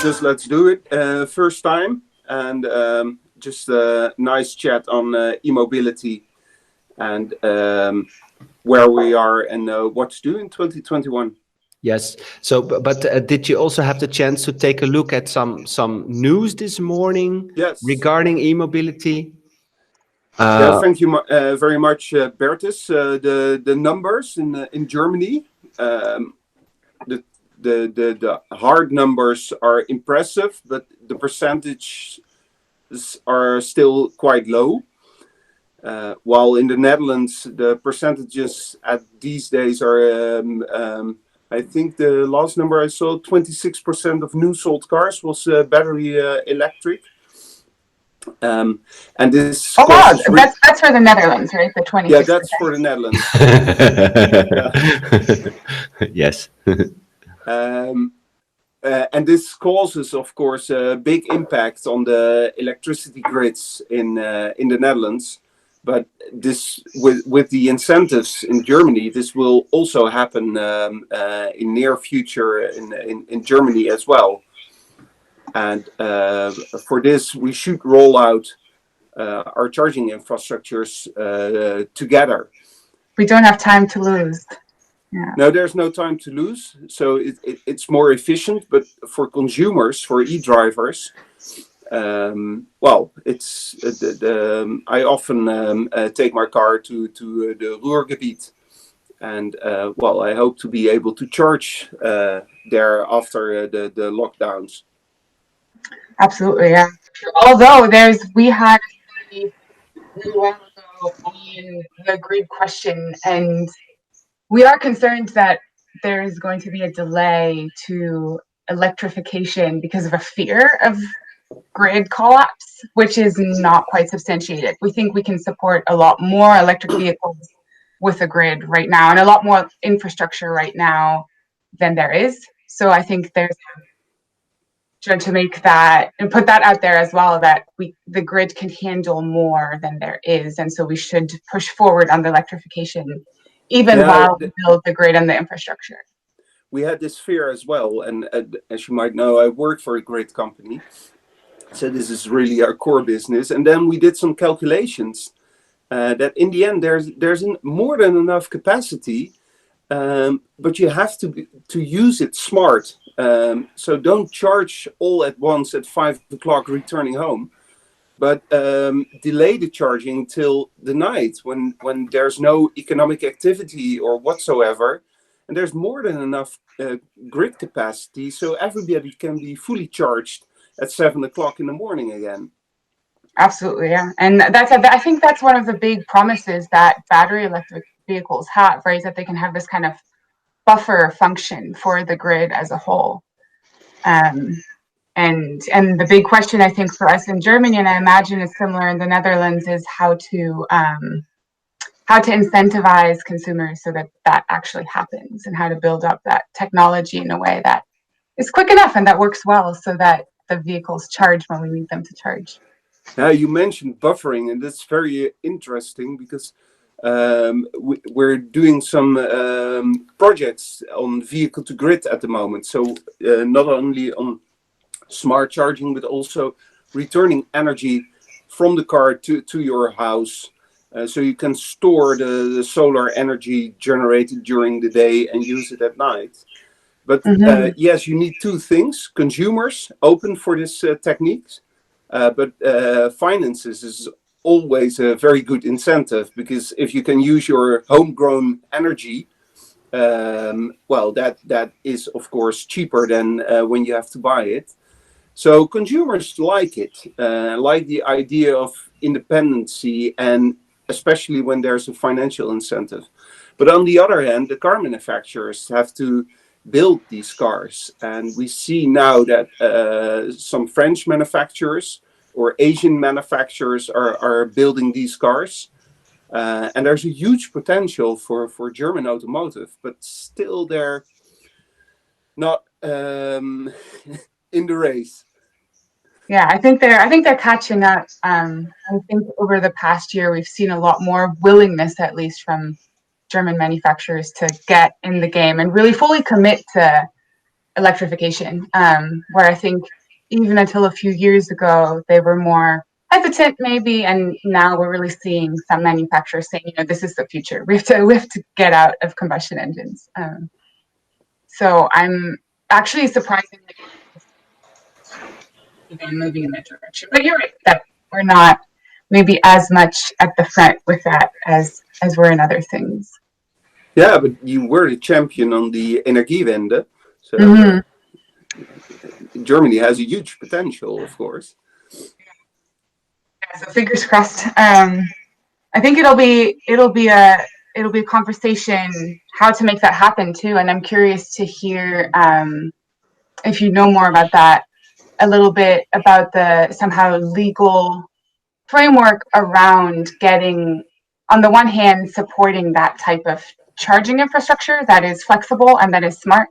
just let's do it. First time, and just a nice chat on e-mobility and where we are and what to do in 2021. Yes. So, but did you also have the chance to take a look at some news this morning? Yes. Regarding e-mobility? Yeah, thank you very much, Baerte. The numbers in Germany, the hard numbers are impressive, but the percentages are still quite low. While in the Netherlands, the percentages at these days are, I think the last number I saw, 26% of new sold cars was battery electric. And this. Oh wow, that's for the Netherlands, right? The 26%. Yeah, that's for the Netherlands. Yes. And this causes, of course, a big impact on the electricity grids in the Netherlands. But this, with the incentives in Germany, this will also happen in near future in Germany as well. And for this, we should roll out our charging infrastructures together. We don't have time to lose. Yeah. No, there's no time to lose. So it's more efficient, but for consumers, for e-drivers, well, it's I often take my car to the Ruhrgebiet, and well, I hope to be able to charge there after the lockdowns. Absolutely, yeah. Although we had a little while ago on the grid question, and we are concerned that there's going to be a delay to electrification because of a fear of grid collapse, which is not quite substantiated. We think we can support a lot more electric vehicles with a grid right now, and a lot more infrastructure right now than there is. So I think there's to make that and put that out there as well, that the grid can handle more than there is, and so we should push forward on the electrification even while we build the grid and the infrastructure. We had this fear as well, and as you might know, I work for a grid company, so this is really our core business. And then we did some calculations that in the end there's more than enough capacity, but you have to use it smart. So don't charge all at once at 5 o'clock returning home, but delay the charging till the night when there's no economic activity or whatsoever, and there's more than enough grid capacity, so everybody can be fully charged at 7 o'clock in the morning again. Absolutely, yeah. And I think that's one of the big promises that battery electric vehicles have, right? Is that they can have this kind of buffer function for the grid as a whole. And the big question, I think, for us in Germany, and I imagine it's similar in the Netherlands, is how to incentivize consumers so that actually happens, and how to build up that technology in a way that is quick enough and that works well, so that the vehicles charge when we need them to charge. Now, you mentioned buffering, and that's very interesting because we're doing some projects on vehicle to grid at the moment. So not only on smart charging, but also returning energy from the car to your house. So you can store the solar energy generated during the day and use it at night. But yes, you need two things: consumers open for this techniques, but finances is always a very good incentive, because if you can use your homegrown energy, well, that is of course cheaper than when you have to buy it. So consumers like it, like the idea of independency, and especially when there's a financial incentive. But on the other hand, the car manufacturers have to build these cars, and we see now that some French manufacturers or Asian manufacturers are building these cars, and there's a huge potential for German automotive, but still they're not in the race. Yeah, I think they're catching up. I think over the past year we've seen a lot more willingness, at least from German manufacturers, to get in the game and really fully commit to electrification, where I think even until a few years ago, they were more hesitant maybe, and now we're really seeing some manufacturers saying, this is the future. We have to get out of combustion engines. So I'm actually surprisingly moving in that direction. But you're right that we're not maybe as much at the front with that as we're in other things. Yeah, but you were the champion on the Energiewende, so Germany has a huge potential, of course. Yeah, so fingers crossed. I think it'll be a conversation how to make that happen too, and I'm curious to hear if you know more about that, a little bit about the somehow legal framework around getting, on the one hand, supporting that type of charging infrastructure that is flexible and that is smart,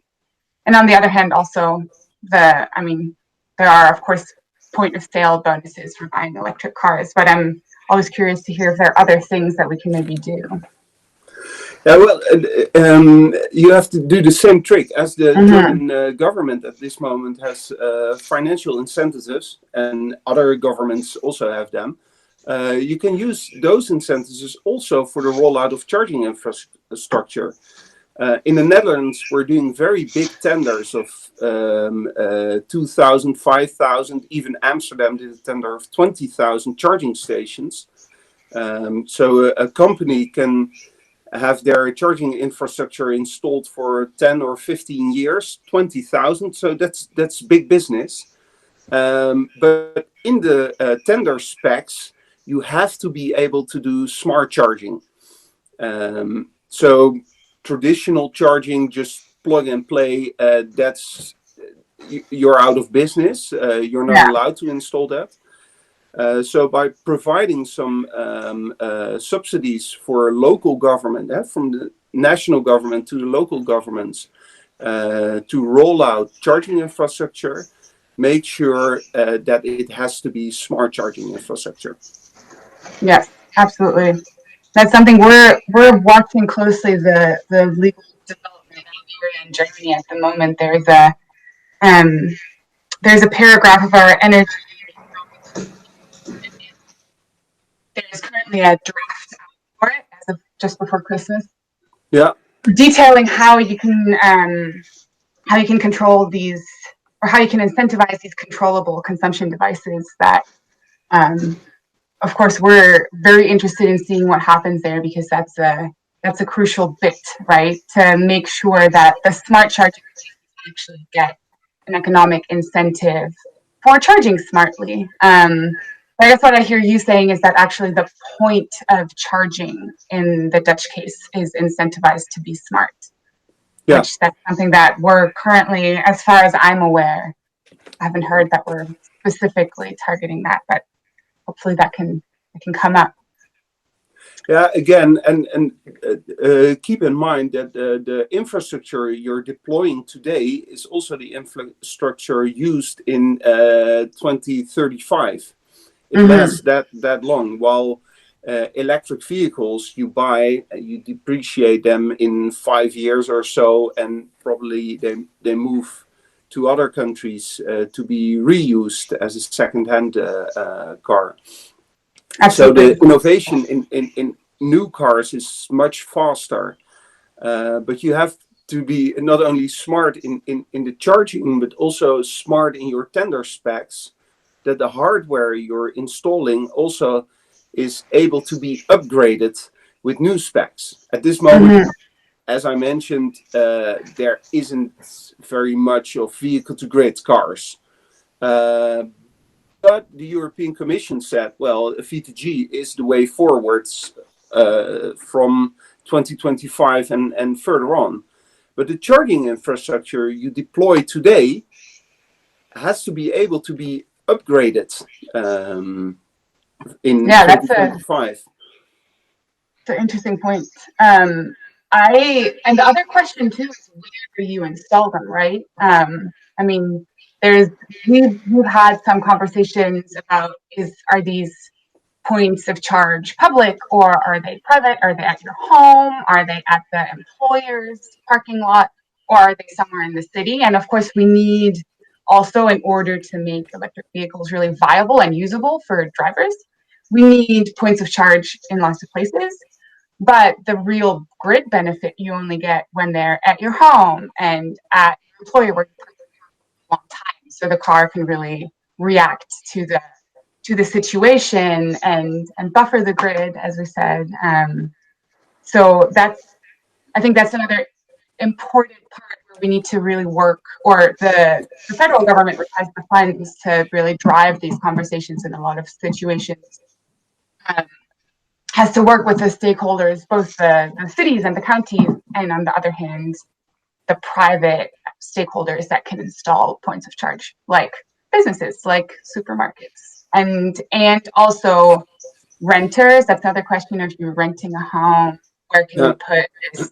and on the other hand, also there are of course point of sale bonuses for buying electric cars, but I'm always curious to hear if there are other things that we can maybe do. Yeah, well, you have to do the same trick as the German government at this moment has financial incentives, and other governments also have them. You can use those incentives also for the rollout of charging infrastructure. In the Netherlands, we're doing very big tenders of 2,000, 5,000, even Amsterdam did a tender of 20,000 charging stations. So a company can have their charging infrastructure installed for 10 or 15 years, 20,000. So that's big business. But in the tender specs, you have to be able to do smart charging. So traditional charging, just plug and play, you're out of business. You're not allowed to install that. So by providing some subsidies for local government, from the national government to the local governments, to roll out charging infrastructure, make sure that it has to be smart charging infrastructure. Yes, absolutely. That's something we're watching closely, the legal development here in Germany at the moment. There's a paragraph of our energy. There's currently a draft for it as of just before Christmas. Yeah. Detailing how you can control these, or how you can incentivize these controllable consumption devices that, of course, we're very interested in seeing what happens there, because that's a crucial bit, right? To make sure that the smart charging actually get an economic incentive for charging smartly. I guess what I hear you saying is that actually the point of charging in the Dutch case is incentivized to be smart. Yeah. Which that's something that we're currently, as far as I'm aware, I haven't heard that we're specifically targeting that, but hopefully that can come up. Yeah, again, and keep in mind that the infrastructure you're deploying today is also the infrastructure used in 2035. It lasts that long, while electric vehicles you buy, you depreciate them in 5 years or so, and probably they move to other countries to be reused as a second-hand car. Absolutely. So the innovation in new cars is much faster, but you have to be not only smart in the charging, but also smart in your tender specs, that the hardware you're installing also is able to be upgraded with new specs. At this moment, as I mentioned, there isn't very much of vehicle-to-grid cars. But the European Commission said, well, V2G is the way forwards from 2025 and further on. But the charging infrastructure you deploy today has to be able to be upgraded in 2025. That's an interesting point. And the other question too is where you install them, right? I mean, we've had some conversations about are these points of charge public, or are they private? Are they at your home? Are they at the employer's parking lot? or are they somewhere in the city? And of course, we need also, in order to make electric vehicles really viable and usable for drivers, we need points of charge in lots of places. But the real grid benefit you only get when they're at your home and at your employer where you a long time. So the car can really react to the situation and buffer the grid, as we said. So I think that's another important part where we need to really work, or the federal government, which has the funds to really drive these conversations in a lot of situations, has to work with the stakeholders, both the cities and the counties, and on the other hand, the private stakeholders that can install points of charge, like businesses, like supermarkets, and also renters. That's another question. If you're renting a home, where can you put this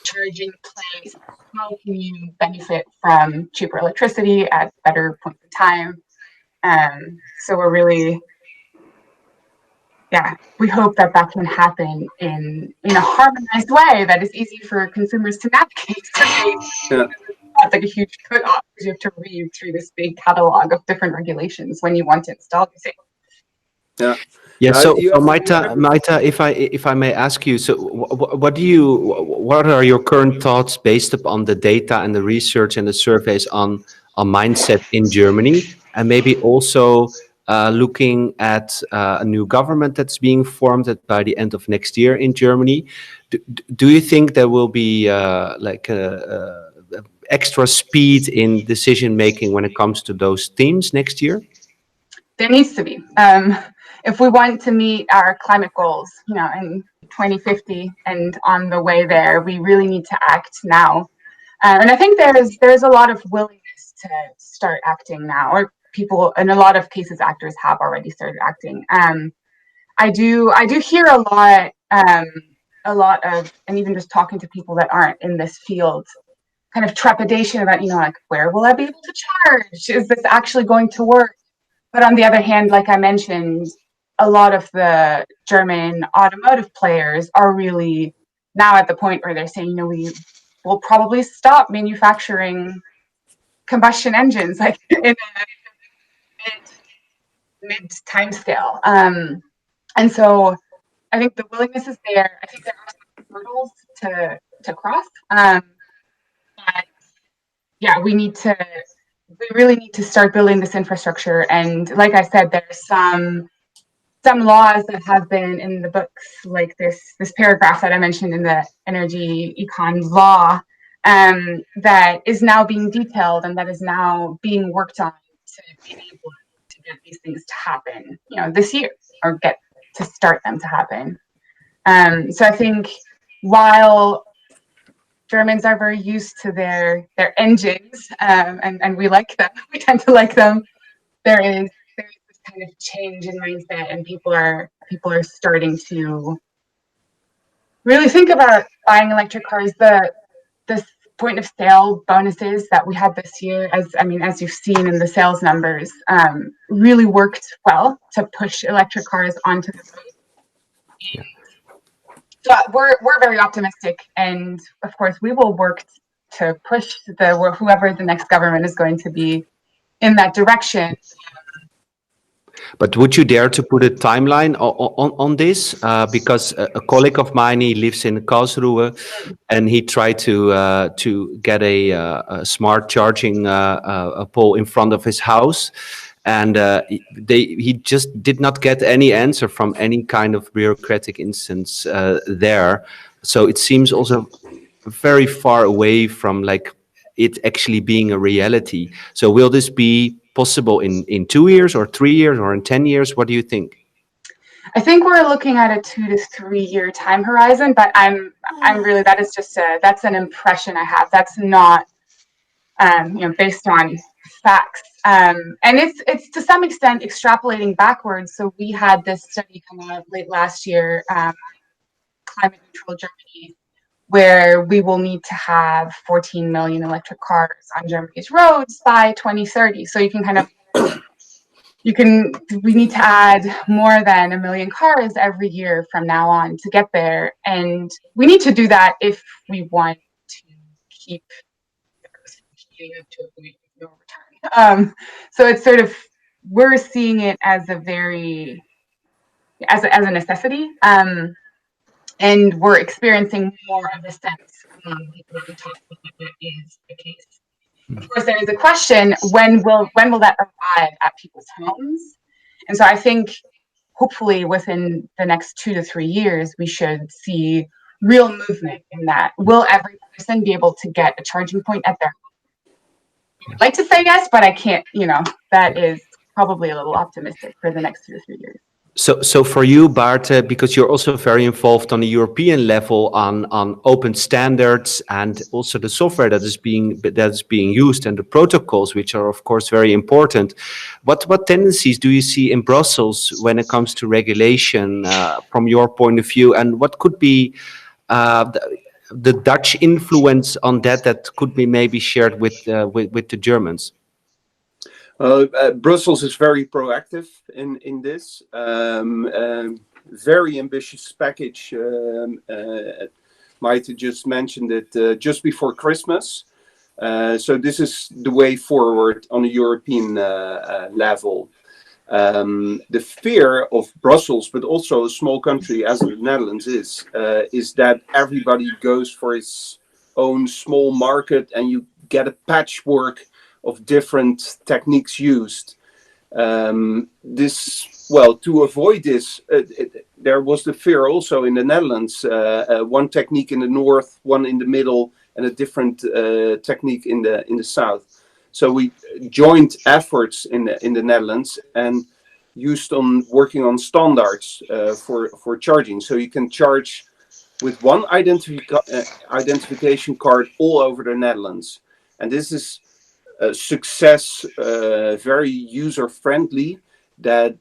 charging place? How can you benefit from cheaper electricity at better points in time? So we're really, we hope that can happen in a harmonized way that is easy for consumers to navigate. That's like a huge put off because you have to read through this big catalog of different regulations when you want to install these things. Yeah. So Maita, if I may ask you, so what are your current thoughts based upon the data and the research and the surveys on mindset in Germany, and maybe also looking at a new government that's being formed by the end of next year in Germany? Do you think there will be extra speed in decision making when it comes to those themes next year? There needs to be. If we want to meet our climate goals, in 2050 and on the way there, we really need to act now. And I think there's a lot of willingness to start acting now, or people, in a lot of cases, actors have already started acting. I do hear a lot of, and even just talking to people that aren't in this field, kind of trepidation about, where will I be able to charge? Is this actually going to work? But on the other hand, like I mentioned, a lot of the German automotive players are really now at the point where they're saying, we will probably stop manufacturing combustion engines, like in a mid time scale. And so I think the willingness is there. I think there are some hurdles to cross. But we really need to start building this infrastructure. And like I said, there's some laws that have been in the books, like this paragraph that I mentioned in the energy econ law, that is now being detailed and that is now being worked on to be able to get these things to happen, this year, or get to start them to happen. So I think while Germans are very used to their engines, and we like them, we tend to like them, there's this kind of change in mindset, and people are starting to really think about buying electric cars. The point of sale bonuses that we had this year, as you've seen in the sales numbers, really worked well to push electric cars onto the road. Yeah. So we're very optimistic, and of course we will work to push whoever the next government is going to be in that direction. But would you dare to put a timeline on this? Because a colleague of mine, he lives in Karlsruhe, and he tried to get a smart charging pole in front of his house, and he just did not get any answer from any kind of bureaucratic instance there. So it seems also very far away from it actually being a reality. So will this be possible in 2 years or 3 years or in 10 years? What do you think? I think we're looking at a 2 to 3 year time horizon, but I'm really, that's an impression I have. That's not, based on facts. And it's to some extent extrapolating backwards. So we had this study come out late last year, Climate Neutral Germany, where we will need to have 14 million electric cars on Germany's roads by 2030. So we need to add more than 1 million cars every year from now on to get there. And we need to do that if we want to keep speeding up to a point of no return. So it's sort of, we're seeing it as a very, as a necessity. And we're experiencing more of a sense among people that we talk about that is the case. Of course, there is a question: when will that arrive at people's homes? And so I think hopefully within the next 2 to 3 years, we should see real movement in that. Will every person be able to get a charging point at their home? I'd like to say yes, but I can't. That is probably a little optimistic for the next 2 to 3 years. So for you, Baerte, because you're also very involved on the European level on open standards and also the software that is being used and the protocols, which are of course very important. What tendencies do you see in Brussels when it comes to regulation from your point of view, and what could be the Dutch influence on that could be maybe shared with the Germans? Brussels is very proactive in this. Very ambitious package. Maita just mentioned it just before Christmas. So this is the way forward on a European level. The fear of Brussels, but also a small country as the Netherlands is that everybody goes for its own small market and you get a patchwork of different techniques used. To avoid this, there was the fear also in the Netherlands, one technique in the north, one in the middle, and a different technique in the south. So we joined efforts in the Netherlands and used on working on standards for charging. So you can charge with one identification card all over the Netherlands. And this is success, very user-friendly, that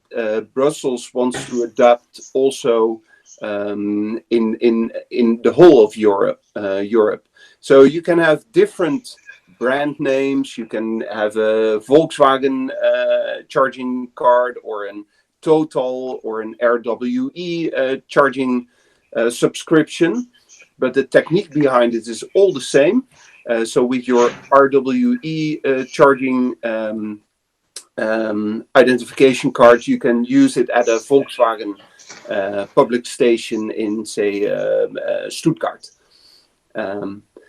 Brussels wants to adopt also in the whole of Europe. So you can have different brand names. You can have a Volkswagen charging card, or an Total, or an RWE charging subscription, but the technique behind it is all the same. So with your RWE charging identification card, you can use it at a Volkswagen public station in, say, Stuttgart.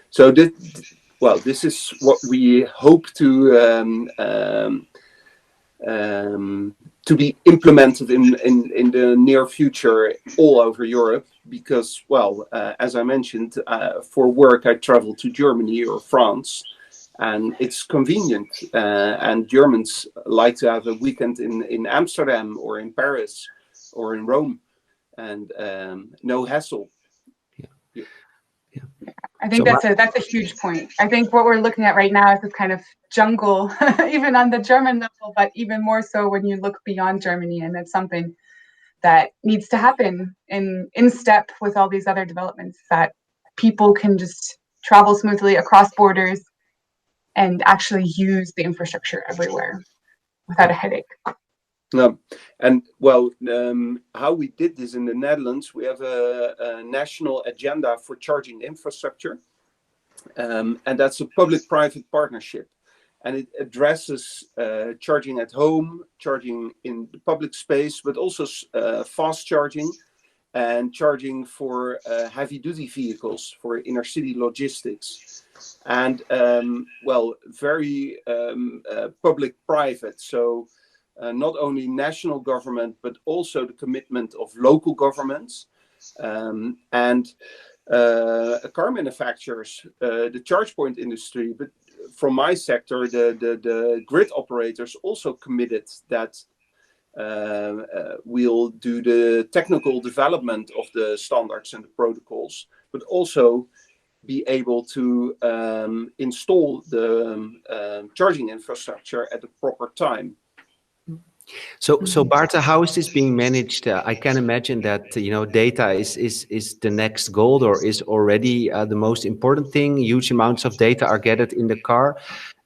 So this is what we hope to be implemented in the near future all over Europe. Because, as I mentioned, for work I travel to Germany or France, and it's convenient. And Germans like to have a weekend in Amsterdam or in Paris or in Rome, and no hassle. Yeah. I think that's a huge point. I think what we're looking at right now is this kind of jungle, even on the German level, but even more so when you look beyond Germany, and that's something that needs to happen in step with all these other developments, that people can just travel smoothly across borders and actually use the infrastructure everywhere without a headache. And how we did this in the Netherlands, we have a national agenda for charging infrastructure, and that's a public-private partnership. And it addresses charging at home, charging in the public space, but also fast charging and charging for heavy-duty vehicles for inner-city logistics. And, very public-private. So not only national government, but also the commitment of local governments and car manufacturers, the charge point industry, but from my sector, the grid operators also committed that we'll do the technical development of the standards and the protocols, but also be able to install the charging infrastructure at the proper time. So Baerte, how is this being managed? I can imagine that data is the next goal, or is already the most important thing. Huge amounts of data are gathered in the car.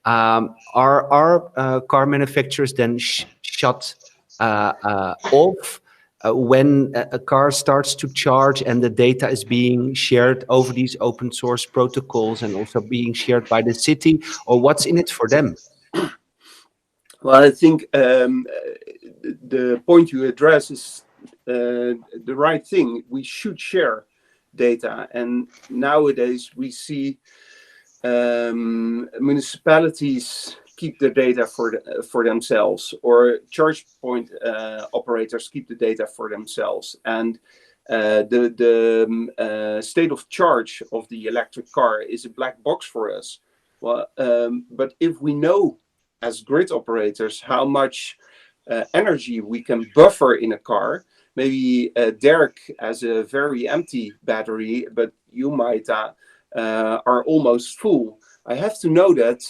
Are car manufacturers then shut off when a car starts to charge and the data is being shared over these open source protocols and also being shared by the city, or what's in it for them? Well, I think the point you address is the right thing. We should share data, and nowadays we see municipalities keep the data for themselves, or charge point operators keep the data for themselves, and the state of charge of the electric car is a black box for us. Well, but if we know as grid operators how much energy we can buffer in a car, maybe Derk has a very empty battery, but you, Maita, are almost full. I have to know that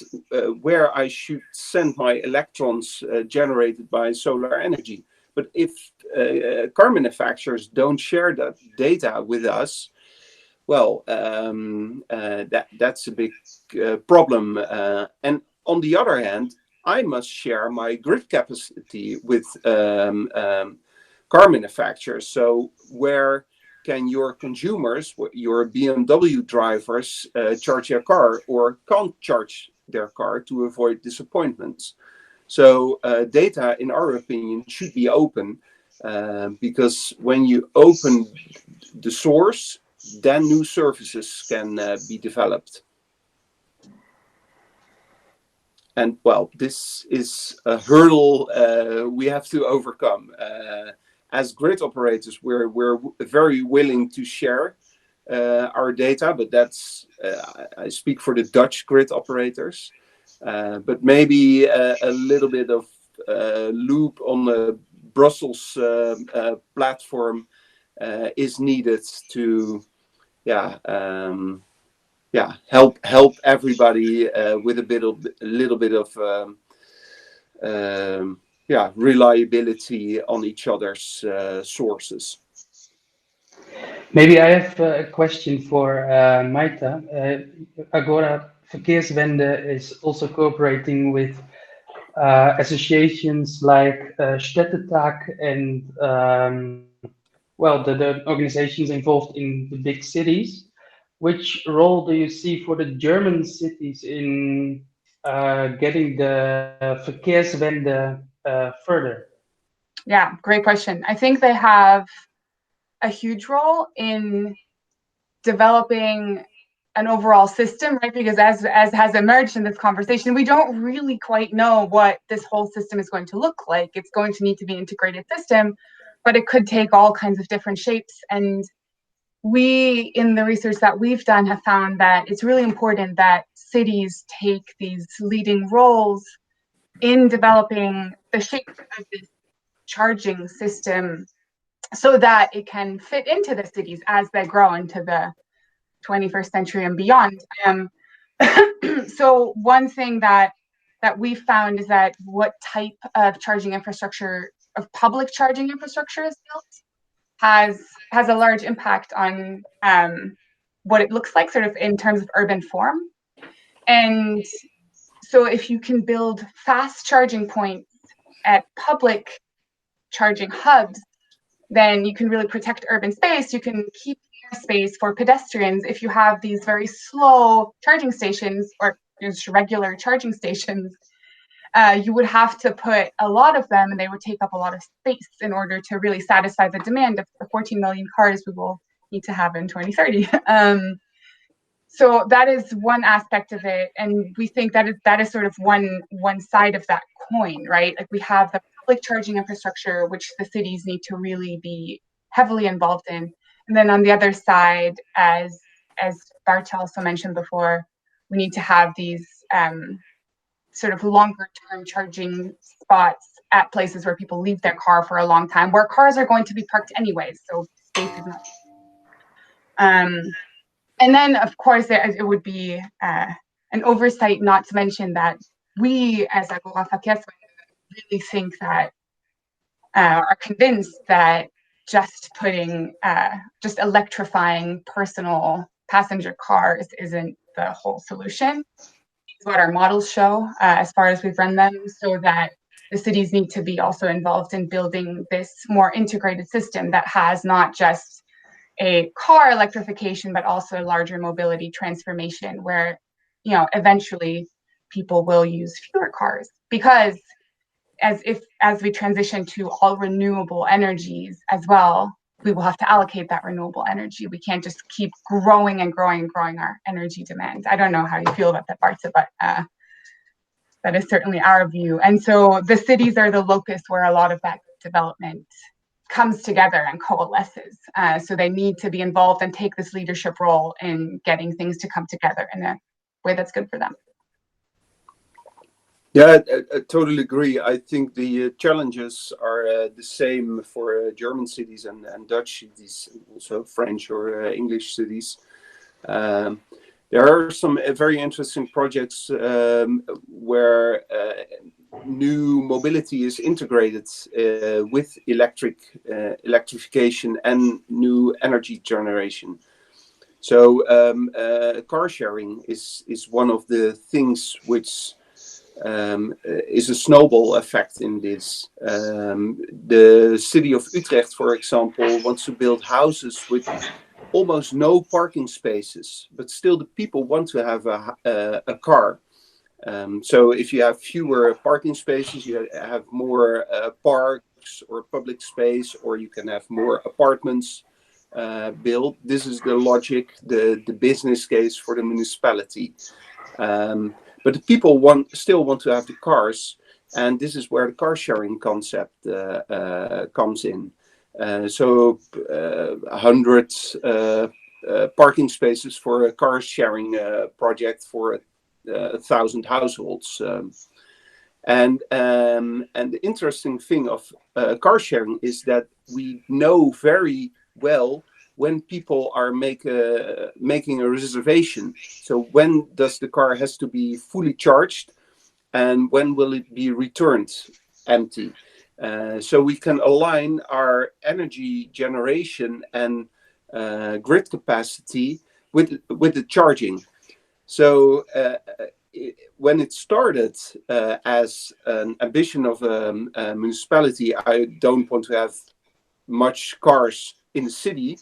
where I should send my electrons generated by solar energy. But if car manufacturers don't share that data with us, well, that's a big problem. And on the other hand, I must share my grid capacity with car manufacturers. So where can your consumers, your BMW drivers, charge their car or can't charge their car to avoid disappointments? So data, in our opinion, should be open because when you open the source, then new services can be developed. And well, this is a hurdle we have to overcome. As grid operators, we're very willing to share our data, but that's I speak for the Dutch grid operators. But maybe a little bit of loop on the Brussels platform is needed to, help everybody with a little bit of reliability on each other's sources. Maybe I have a question for Maita. Agora Verkehrswende is also cooperating with associations like Städtetag and the organizations involved in the big cities. Which role do you see for the German cities in getting the Verkehrswende further? Yeah, great question. I think they have a huge role in developing an overall system, right? Because as has emerged in this conversation, we don't really quite know what this whole system is going to look like. It's going to need to be an integrated system, but it could take all kinds of different shapes. And we, in the research that we've done, have found that it's really important that cities take these leading roles in developing the shape of this charging system so that it can fit into the cities as they grow into the 21st century and beyond. So one thing that we found is that what type of charging infrastructure, of public charging infrastructure is built has a large impact on what it looks like sort of in terms of urban form. And so if you can build fast charging points at public charging hubs, then you can really protect urban space. You can keep space for pedestrians. If you have these very slow charging stations or just regular charging stations, you would have to put a lot of them, and they would take up a lot of space in order to really satisfy the demand of the 14 million cars we will need to have in 2030. So that is one aspect of it, and we think that is sort of one side of that coin, right? Like we have the public charging infrastructure, which the cities need to really be heavily involved in, and then on the other side, as Baerte also mentioned before, we need to have these sort of longer term charging spots at places where people leave their car for a long time, where cars are going to be parked anyways, so space is not. And then, of course, it would be an oversight not to mention that we, as Agora Verkehrswende, really think that, are convinced that just electrifying personal passenger cars isn't the whole solution. It's what our models show as far as we've run them, so that the cities need to be also involved in building this more integrated system that has not just a car electrification, but also a larger mobility transformation where, you know, eventually people will use fewer cars, because as we transition to all renewable energies as well, we will have to allocate that renewable energy. We can't just keep growing and growing and growing our energy demand. I don't know how you feel about that, Baerte, but that is certainly our view. And so the cities are the locus where a lot of that development comes together and coalesces. So they need to be involved and take this leadership role in getting things to come together in a way that's good for them. Yeah, I totally agree. I think the challenges are the same for German cities and Dutch cities, also French or English cities. There are some very interesting projects where new mobility is integrated with electrification and new energy generation. So car sharing is one of the things which is a snowball effect in this. The city of Utrecht, for example, wants to build houses with almost no parking spaces, but still the people want to have a car. So if you have fewer parking spaces, you have more parks or public space, or you can have more apartments built. This is the logic, the business case for the municipality. But the people still want to have the cars, and this is where the car sharing concept comes in. So 100 parking spaces for a car sharing project for 1,000 households. And the interesting thing of car sharing is that we know very well when people are making a reservation. So when does the car has to be fully charged, and when will it be returned empty? So we can align our energy generation and grid capacity with the charging. So when it started as an ambition of a municipality, I don't want to have much cars in the city.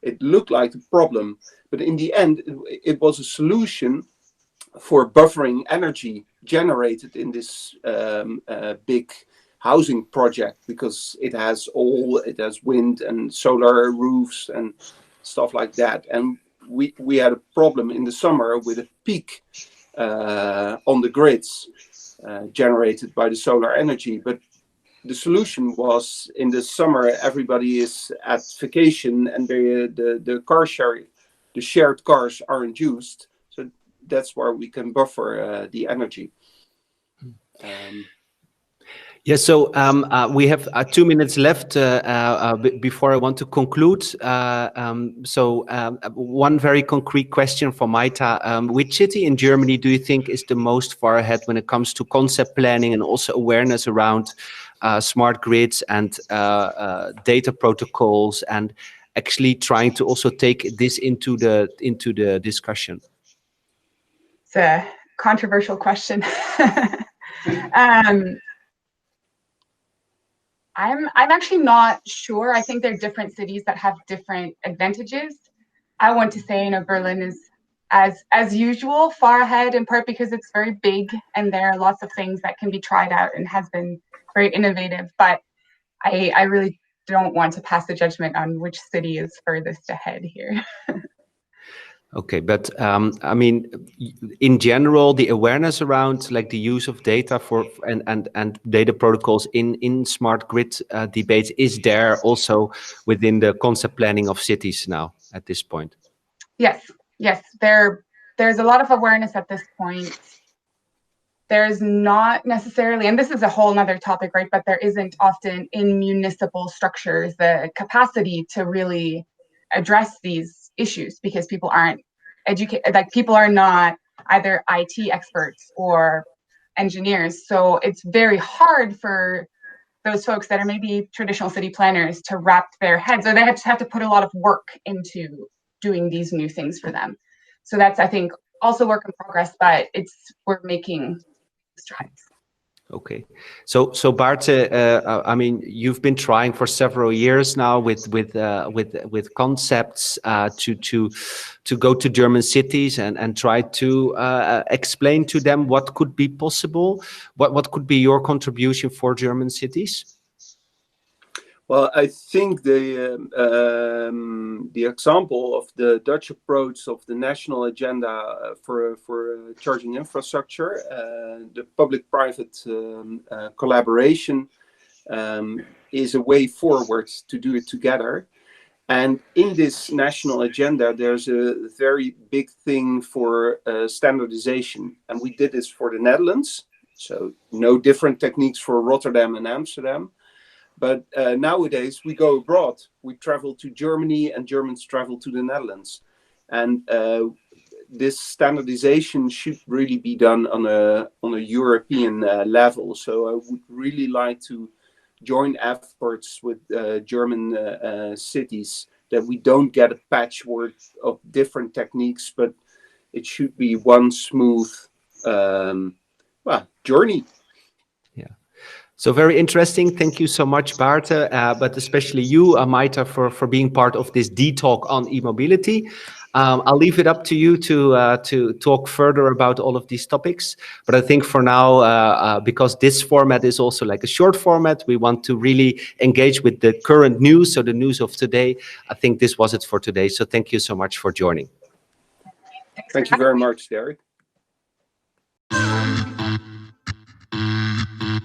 It looked like a problem, but in the end, it was a solution for buffering energy generated in this big housing project, because it has wind and solar roofs and stuff like that. And we had a problem in the summer with a peak on the grids generated by the solar energy. But the solution was, in the summer everybody is at vacation and the car sharing, the shared cars aren't used. So that's where we can buffer the energy. Yeah, so we have 2 minutes left before I want to conclude. So one very concrete question for Maita. Which city in Germany do you think is the most far ahead when it comes to concept planning and also awareness around smart grids and data protocols, and actually trying to also take this into the discussion? It's a controversial question. I'm actually not sure. I think there are different cities that have different advantages. I want to say, Berlin is, as usual, far ahead, in part because it's very big and there are lots of things that can be tried out and has been very innovative. But I really don't want to pass a judgment on which city is furthest ahead here. Okay, but I mean, in general, the awareness around like the use of data for and data protocols in smart grid debates is there also within the concept planning of cities now at this point. Yes, there's a lot of awareness at this point. There's not necessarily, and this is a whole nother topic, right? But there isn't often in municipal structures the capacity to really address these issues, because people aren't educated, like people are not either IT experts or engineers. So it's very hard for those folks that are maybe traditional city planners to wrap their heads, or they have to put a lot of work into doing these new things for them. So that's, I think, also work in progress, but we're making strides. Okay, so Baerte, I mean, you've been trying for several years now with concepts to go to German cities and try to explain to them what could be possible. What could be your contribution for German cities? Well, I think the example of the Dutch approach of the national agenda for charging infrastructure, the public-private collaboration, is a way forward to do it together. And in this national agenda, there's a very big thing for standardization, and we did this for the Netherlands. So no different techniques for Rotterdam and Amsterdam. But nowadays we go abroad. We travel to Germany and Germans travel to the Netherlands. And this standardization should really be done on a European level. So I would really like to join efforts with German cities, that we don't get a patchwork of different techniques, but it should be one smooth journey. So very interesting. Thank you so much, Baerte, but especially you, Maita, for being part of this D-Talk on e-mobility. I'll leave it up to you to talk further about all of these topics. But I think for now, because this format is also like a short format, we want to really engage with the current news, so the news of today. I think this was it for today. So thank you so much for joining. Thank you very much, Derek.